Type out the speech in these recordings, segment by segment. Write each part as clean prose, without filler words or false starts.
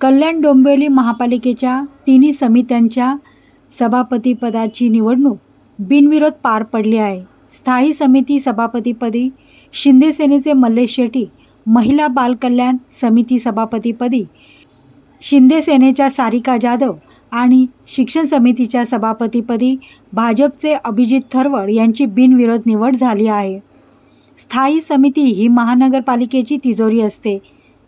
कल्याण डोंबिवली महापालिकेच्या तिन्ही समित्यांच्या सभापतीपदाची निवडणूक बिनविरोध पार पडली आहे. स्थायी समिती सभापतीपदी शिंदे सेनेचे मल्लेश शेट्टी, महिला बाल कल्याण समिती सभापतीपदी शिंदे सेनेच्या सारिका जाधव आणि शिक्षण समितीच्या सभापतीपदी भाजपचे अभिजित थरवड यांची बिनविरोध निवड झाली आहे. स्थायी समिती ही महानगरपालिकेची तिजोरी असते.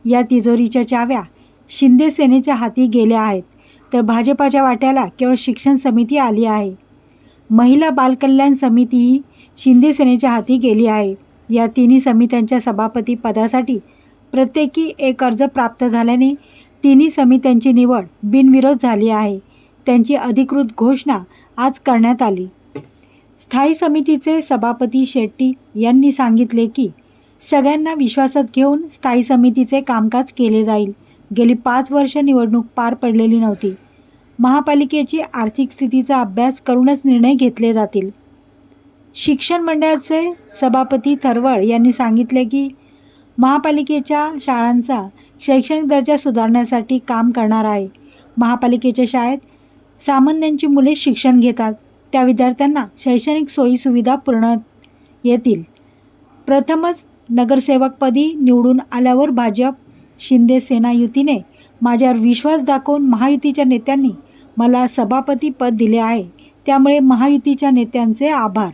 या तिजोरीच्या चाव्या शिंदे सेनेच्या हाती गेल्या आहेत, तर भाजपाच्या वाट्याला केवळ शिक्षण समिती आली आहे. महिला बालकल्याण समिती ही शिंदे सेनेच्या हाती गेली आहे. या तिन्ही समित्यांच्या सभापती पदासाठी प्रत्येकी एक अर्ज प्राप्त झाल्याने तिन्ही समित्यांची निवड बिनविरोध झाली आहे. त्यांची अधिकृत घोषणा आज करण्यात आली. स्थायी समितीचे सभापती शेट्टी यांनी सांगितले की सगळ्यांना विश्वासात घेऊन स्थायी समितीचे कामकाज केले जाईल. गेली 5 वर्ष निवडणूक पार पडलेली नव्हती. महापालिकेची आर्थिक स्थितीचा अभ्यास करूनच निर्णय घेतले जातील. शिक्षण मंडळाचे सभापती थरवड यांनी सांगितले की महापालिकेच्या शाळांचा शैक्षणिक दर्जा सुधारण्यासाठी काम करणार आहे. महापालिकेच्या शाळेत सामान्यांची मुले शिक्षण घेतात. त्या विद्यार्थ्यांना शैक्षणिक सोयीसुविधा पूर्ण येतील. प्रथमच नगरसेवकपदी निवडून आल्यावर भाजप शिंदे सेना युतीने माझ्यावर विश्वास दाखवून महायुतीच्या नेत्यांनी मला सभापती पद दिले आहे. त्यामुळे महायुतीच्या नेत्यांचे आभार.